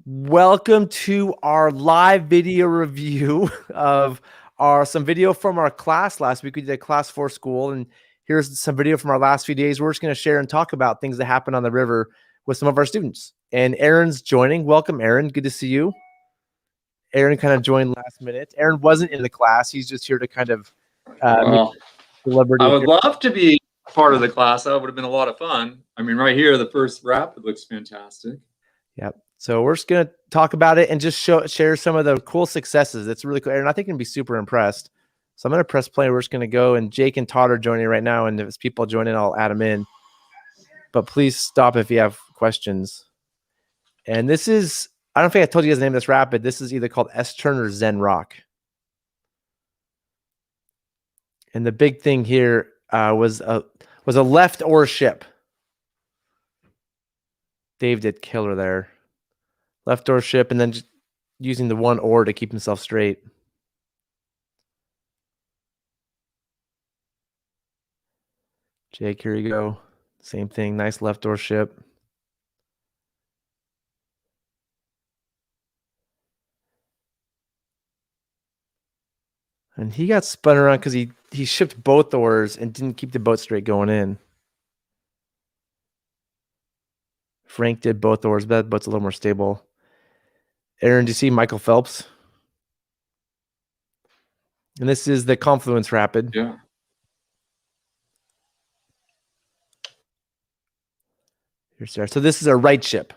Welcome to our live video review of some video from our class last week. We did a class for school, and here's some video from our last few days. We're just going to share and talk about things that happen on the river with some of our students. And Aaron's joining. Welcome, Aaron. Good to see you. Aaron kind of joined last minute. Aaron wasn't in the class. He's just here to kind of Well, celebrity. I would love to be part of the class. That would have been a lot of fun. I mean, right here, the first rapid looks fantastic. Yep. So we're just gonna talk about it and just share some of the cool successes. It's really cool, Aaron. I think you're gonna be super impressed. So I'm gonna press play. We're just gonna go, and Jake and Todd are joining right now. And if people join in, I'll add them in. But please stop if you have questions. And this is, I don't think I told you guys the name of this rapid. This is either called S Turn or Zen Rock. And the big thing here was a left oar ship. Dave did killer there. Left oar ship, and then just using the one oar to keep himself straight. Jake, here you go. Same thing. Nice left oar ship. And he got spun around because he shipped both oars and didn't keep the boat straight going in. Frank did both oars, but that boat's a little more stable. Aaron, do you see Michael Phelps? And this is the Confluence Rapid. Yeah. Here's there. So this is a right ship.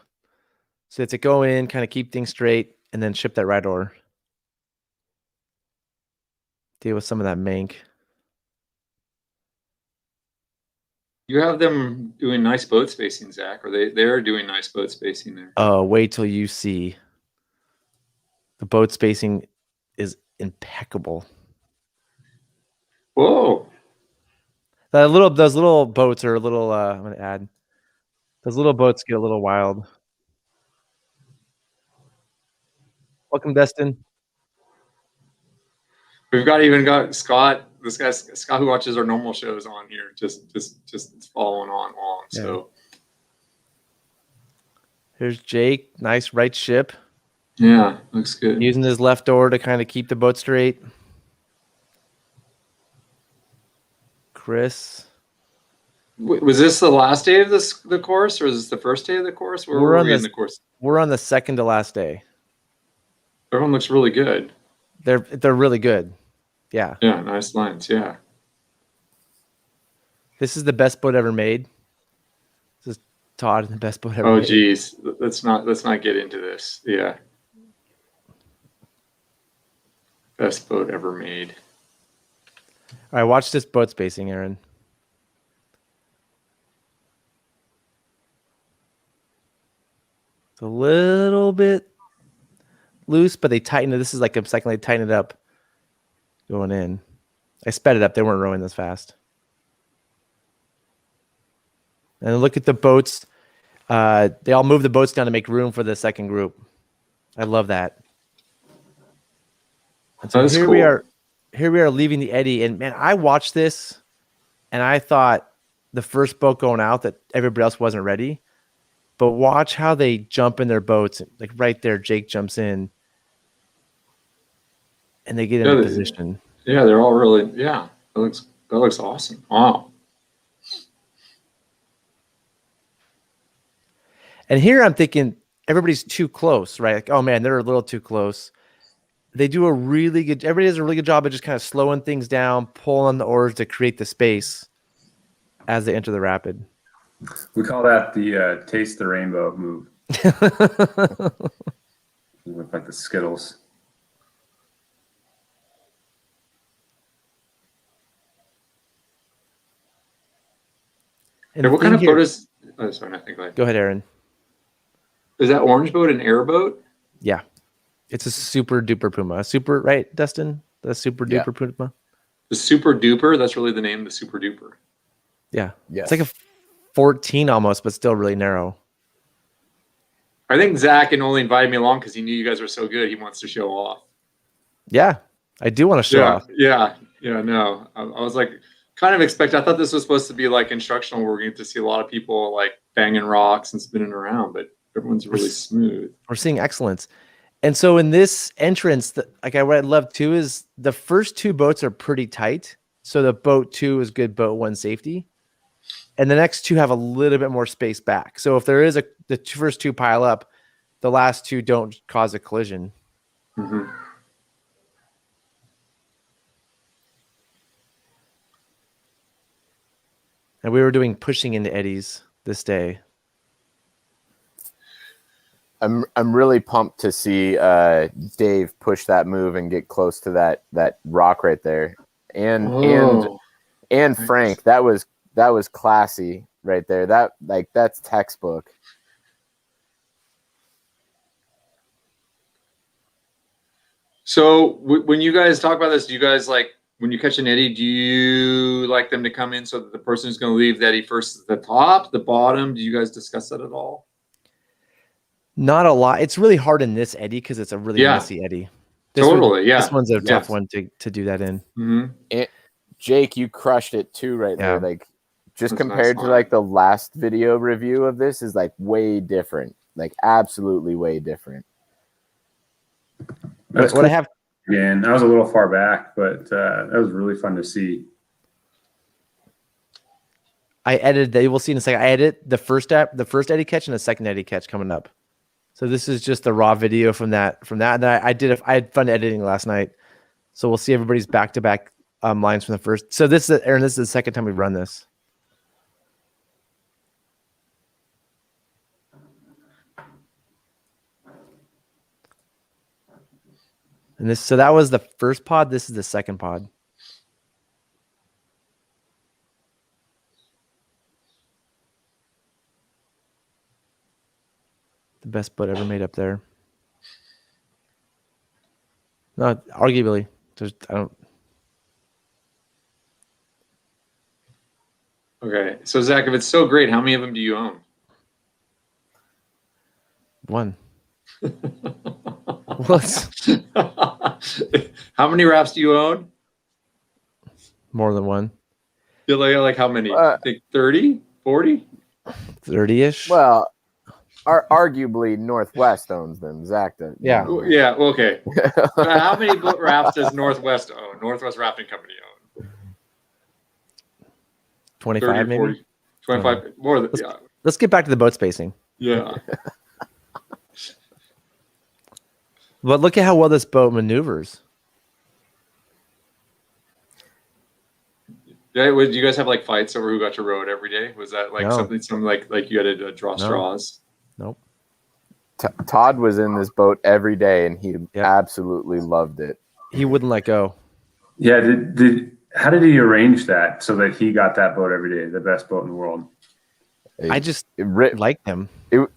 So it's to go in, kind of keep things straight, and then ship that right oar. Deal with some of that mank. You have them doing nice boat spacing, Zach, or they're doing nice boat spacing there. Oh, wait till you see. The boat spacing is impeccable. Whoa. Those little boats are a little, I'm going to add. Those little boats get a little wild. Welcome, Destin. We've even got Scott, this guy Scott who watches our normal shows on here, just following on along. Yeah. So here's Jake, nice right ship. Yeah, looks good. Using his left oar to kind of keep the boat straight. Chris. Was this the last day of the course, or is this the first day of the course? Where were we in the course? We're on the second to last day. Everyone looks really good. They're really good. Yeah. Yeah, nice lines. Yeah. This is the best boat ever made. This is Todd, the best boat ever made. Oh, geez. Let's not get into this. Yeah. Best boat ever made. All right, watch this boat spacing, Aaron. It's a little bit loose, but they tighten it. This is like a second they tighten it up going in. I sped it up. They weren't rowing this fast. And look at the boats. They all move the boats down to make room for the second group. I love that. And so here we are leaving the eddy, and man, I watched this and I thought the first boat going out that everybody else wasn't ready. But watch how they jump in their boats. Like right there, Jake jumps in and they get into position. Yeah, they're all really, yeah. That looks awesome. Wow. And here I'm thinking everybody's too close, right? Like, oh man, they're a little too close. They do everybody does a really good job of just kind of slowing things down, pulling on the oars to create the space as they enter the rapid. We call that the taste the rainbow move. Look like the Skittles. And what kind of boat is? Oh, sorry, nothing. Go ahead, Aaron. Is that orange boat an airboat? Yeah, it's a super duper Puma. Super, right, Dustin? The super duper Puma. The super duper. That's really the name. The super duper. Yeah. It's like a 14 almost, but still really narrow. I think Zach only invited me along because he knew you guys were so good. He wants to show off. Yeah, I do want to show off. Yeah. No, I was like kind of expect. I thought this was supposed to be like instructional. Where we're going to see a lot of people like banging rocks and spinning around, but Everyone's really smooth. We're seeing excellence. And so in this entrance, what I love too is the first two boats are pretty tight. So the boat 2 is good, boat 1 safety. And the next two have a little bit more space back. So if there is the first two pile up, the last two don't cause a collision. Mm-hmm. And we were doing pushing into eddies this day. I'm really pumped to see Dave push that move and get close to that rock right there. And Frank, that was classy right there. That's textbook. So when you guys talk about this, do you guys like when you catch an eddy? Do you like them to come in so that the person who's going to leave the eddy first, the top, the bottom? Do you guys discuss that at all? Not a lot. It's really hard in this eddy because it's a really messy eddy. This one's a tough one to do that in. Mm-hmm. Jake, you crushed it too right there. Like just compared to like the last video review of this is like way different. Like absolutely way different. That's what cool. I have. Again, I was a little far back, but that was really fun to see. I edited that. We'll see in a second. I edit the first eddy catch and the second eddy catch coming up. So this is just the raw video from that. And I had fun editing last night. So we'll see everybody's back-to-back lines from the first. So this is Aaron. This is the second time we've run this. And so that was the first pod. This is the second pod. The best boat ever made up there. No, arguably. I don't. Okay, so Zach, if it's so great, how many of them do you own? One. How many rafts do you own? More than one. You're like how many? I think 30, 40? 30-ish. Well, arguably Northwest owns them. Zach does. Yeah. Yeah. Okay. How many rafts does Northwest own? Northwest Rafting Company own? 25, 30, maybe. 40, 25. More than. Let's get back to the boat spacing. Yeah. But look at how well this boat maneuvers. Yeah, did you guys have like fights over who got to row it every day? Was that like something like you had to draw straws? Nope. Todd was in this boat every day, and he absolutely loved it. He wouldn't let go. Yeah. How did he arrange that so that he got that boat every day, the best boat in the world? I just liked him. It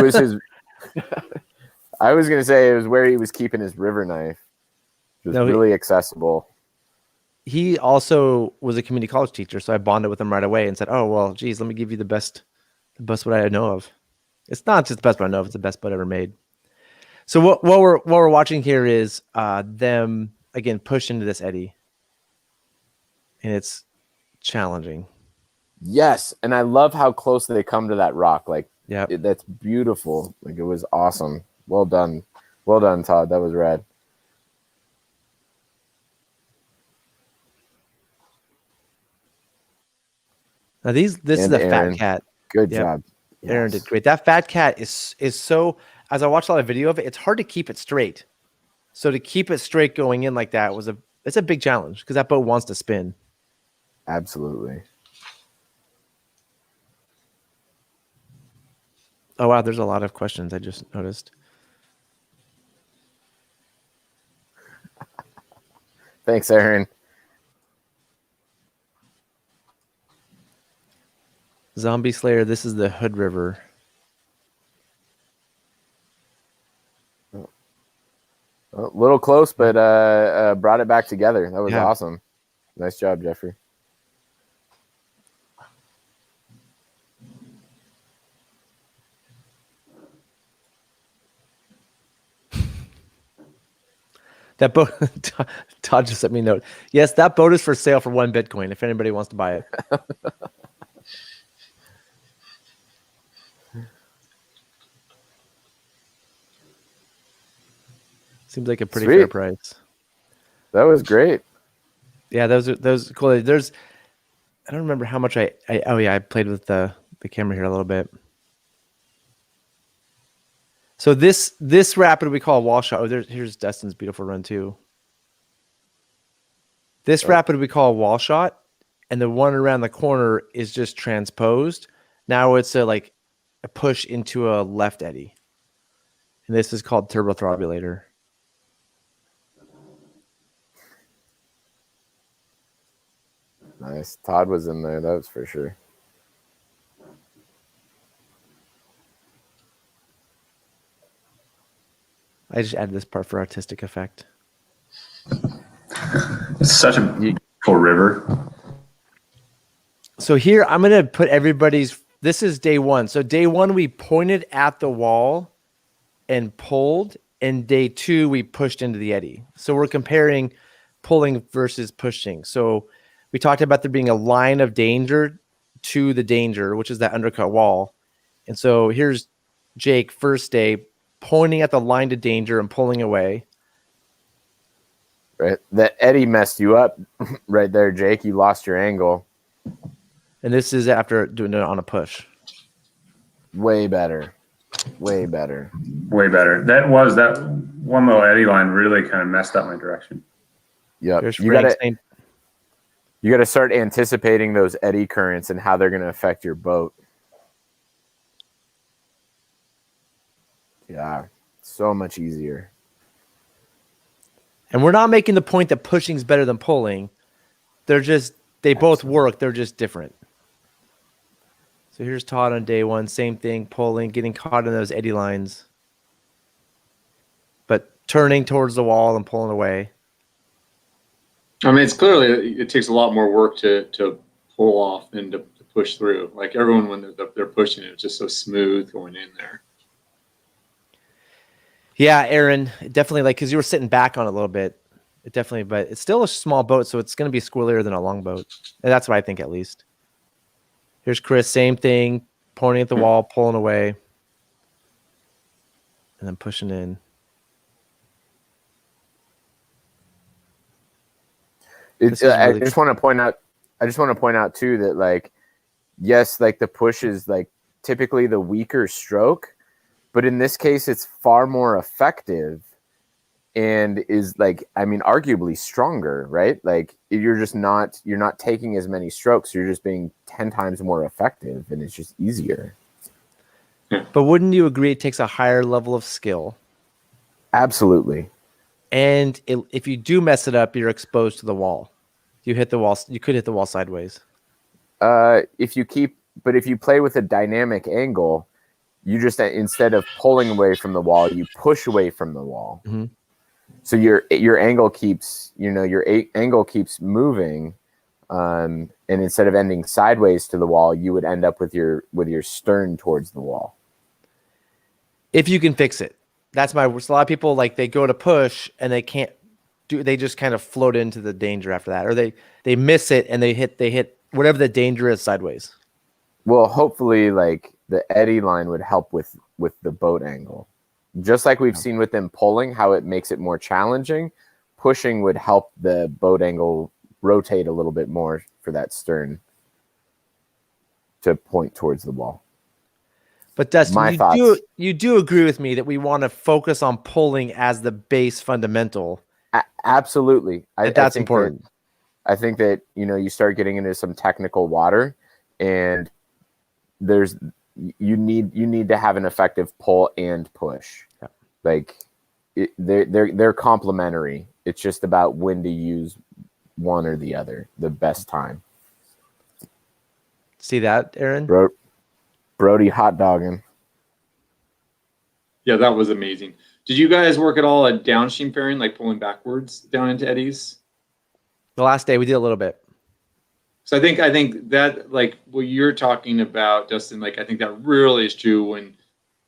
was his. I was going to say it was where he was keeping his river knife. It was really accessible. He also was a community college teacher, so I bonded with him right away and said, "Oh well, geez, let me give you the best boat I know of." It's not just the best boat I know of; it's the best boat ever made. So what we're watching here is them again push into this eddy, and it's challenging. Yes, and I love how close they come to that rock. Like, that's beautiful. Like, it was awesome. Well done, Todd. That was rad. Now this is the Aaron, fat cat. Good job. Yes. Aaron did great. That fat cat is so. As I watched a lot of video of it, it's hard to keep it straight. So to keep it straight going in like that it's a big challenge because that boat wants to spin. Absolutely. Oh wow, there's a lot of questions I just noticed. Thanks, Aaron. Zombie Slayer, this is the Hood River. A little close, but brought it back together. That was awesome. Nice job, Jeffrey. That boat, Todd just sent me a note. Yes, that boat is for sale for 1 Bitcoin if anybody wants to buy it. Seems like a pretty Sweet. fair price. That was great. Yeah, those are cool. There's I don't remember how much I oh yeah, I played with the camera here a little bit. So this rapid we call a wall shot. Oh, here's Dustin's beautiful run too. This rapid we call a wall shot, and the one around the corner is just transposed. Now it's a push into a left eddy. And this is called turbo throbulator. Nice. Todd was in there, that was for sure. I just added this part for artistic effect. It's such a beautiful river. So here I'm going to put this is day one. So day one, we pointed at the wall and pulled. And day two, we pushed into the eddy. So we're comparing pulling versus pushing. So we talked about there being a line of danger to the danger, which is that undercut wall. And so here's Jake, first day, pointing at the line to danger and pulling away. Right. That eddy messed you up right there, Jake. You lost your angle. And this is after doing it on a push. Way better. Way better. Way better. That one little eddy line really kind of messed up my direction. Yep. Here's You gotta start anticipating those eddy currents and how they're gonna affect your boat. Yeah. So much easier. And we're not making the point that pushing's better than pulling. They both work. They're just different. So here's Todd on day one. Same thing, pulling, getting caught in those eddy lines. But turning towards the wall and pulling away. I mean, it's clearly, it takes a lot more work to pull off than to push through. Like everyone, when they're pushing it, it's just so smooth going in there. Yeah, Aaron, definitely because you were sitting back on it a little bit. But it's still a small boat, so it's going to be squirrelier than a long boat. And that's what I think, at least. Here's Chris, same thing, pointing at the wall, pulling away, and then pushing in. I just want to point out too that yes, the push is typically the weaker stroke, but in this case it's far more effective and is arguably stronger, right? You're not taking as many strokes, you're just being 10 times more effective, and it's just easier. But wouldn't you agree it takes a higher level of skill? Absolutely. And if you do mess it up, you're exposed to the wall. You hit the wall. You could hit the wall sideways. If you play with a dynamic angle, you just, instead of pulling away from the wall, you push away from the wall. Mm-hmm. So your angle keeps, angle keeps moving, and instead of ending sideways to the wall, you would end up with your stern towards the wall. If you can fix it. That's a lot of people they go to push and they can't they just kind of float into the danger after that, or they miss it and they hit whatever the danger is sideways. Well, hopefully the eddy line would help with the boat angle. Just like we've seen with them pulling, how it makes it more challenging, pushing would help the boat angle rotate a little bit more for that stern to point towards the wall. But Dustin, you do agree with me that we want to focus on pulling as the base fundamental. Absolutely. That's important. I think that, you start getting into some technical water, and you need to have an effective pull and push. Yeah. They're complementary. It's just about when to use one or the other, the best time. See that, Aaron? Brody hot dogging. Yeah, that was amazing. Did you guys work at all at downstream fairing, pulling backwards down into eddies? The last day we did a little bit. So I think that what you're talking about, Dustin, I think that really is true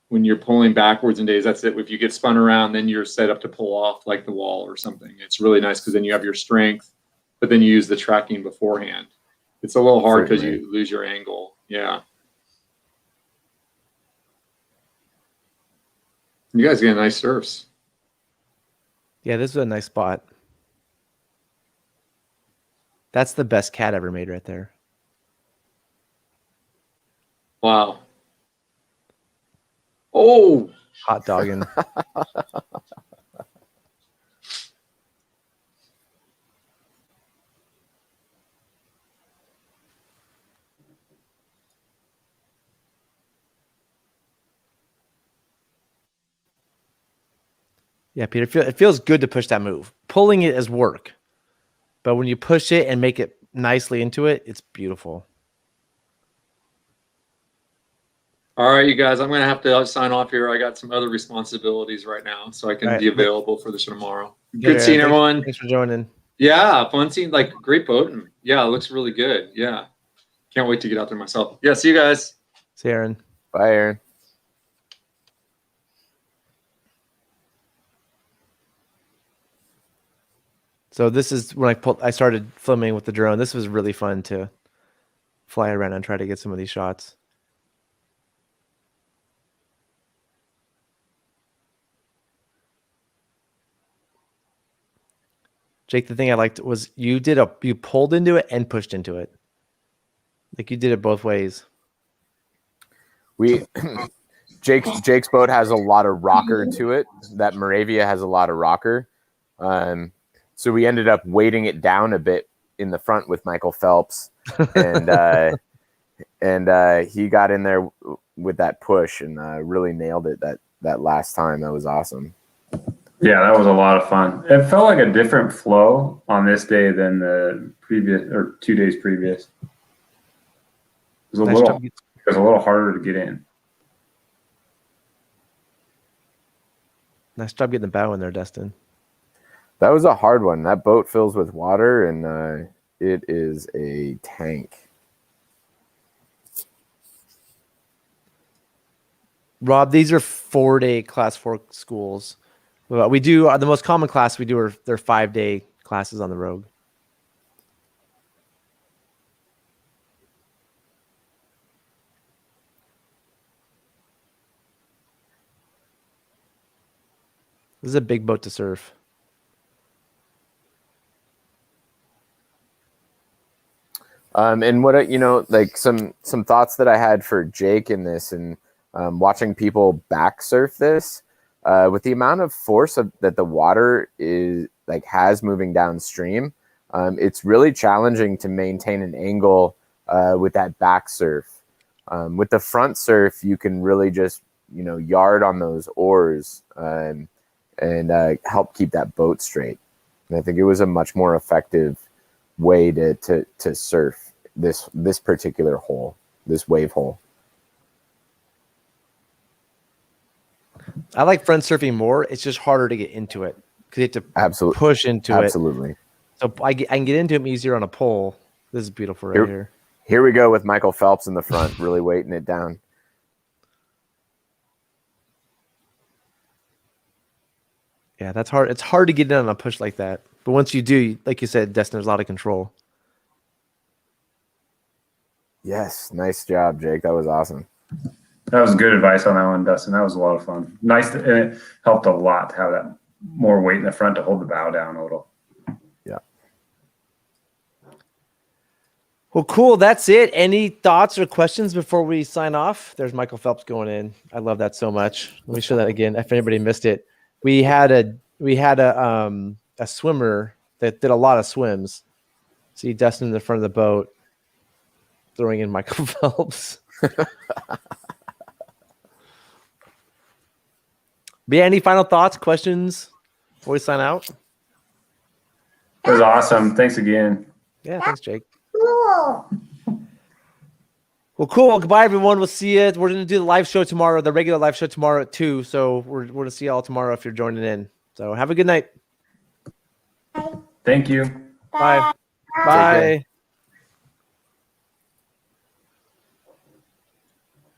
when you're pulling backwards in days. That's it. If you get spun around, then you're set up to pull off the wall or something. It's really nice because then you have your strength, but then you use the tracking beforehand. It's a little hard because you lose your angle. Yeah. You guys get nice surfs. Yeah, this is a nice spot. That's the best cat ever made right there. Wow. Oh, Hot dogging. Yeah, Peter, it feels good to push that move. Pulling it is work, but when you push it and make it nicely into it, it's beautiful. all right, you guys. I'm gonna have to sign off here. I got some other responsibilities right now, so I can All right. be available for the show tomorrow. Yeah, Good seeing everyone. Thanks for joining. Yeah, fun seeing. Like great boating. Yeah, it looks really good. Yeah, can't wait to get out there myself. Yeah, see you guys. See you, Aaron. Bye, Aaron. So this is when I started filming with the drone. This was really fun to fly around and try to get some of these shots. Jake, the thing I liked was you pulled into it and pushed into it. Like you did it both ways. We Jake's boat has a lot of rocker to it. That Moravia has a lot of rocker. So we ended up weighting it down a bit in the front with Michael Phelps, and he got in there with that push and really nailed it that last time. That was awesome. Yeah, that was a lot of fun. It felt like a different flow on this day than the previous or 2 days previous. It was a little harder to get in. Nice job getting the bow in there, Dustin. That was a hard one. That boat fills with water, and it is a tank. Rob, these are 4-day class 4 schools. Well, we do the most common class we do are they're 5-day classes on the Rogue. This is a big boat to surf. And what like some thoughts that I had for Jake in this, and watching people back surf this, with the amount of force that the water has moving downstream, it's really challenging to maintain an angle with that back surf. With the front surf, you can really just yard on those oars and help keep that boat straight. And I think it was a much more effective way to surf this particular hole, this wave hole. I like front surfing more. It's just harder to get into it because you have to push into it. Absolutely. So I can get into it easier on a pole. This is beautiful right here. Here we go with Michael Phelps in the front, really weighting it down. Yeah, that's hard. It's hard to get in on a push like that. But once you do, like you said, Destin, there's a lot of control. Yes, nice job, Jake. That was awesome. That was good advice on that one, Dustin. That was a lot of fun. Nice, and it helped a lot to have that more weight in the front to hold the bow down a little. Yeah. Well, cool. That's it. Any thoughts or questions before we sign off? There's Michael Phelps going in. I love that so much. Let me show that again. If anybody missed it, we had a swimmer that did a lot of swims. See Dustin in the front of the boat throwing in Michael Phelps. But yeah, any final thoughts, questions before we sign out? It was awesome. Thanks again. Yeah, thanks, Jake. Well, cool. Goodbye, everyone. We'll see you. We're going to do the live show tomorrow, the regular live show tomorrow at 2. So we're going to see you all tomorrow if you're joining in. So have a good night. Thank you. Bye. Bye.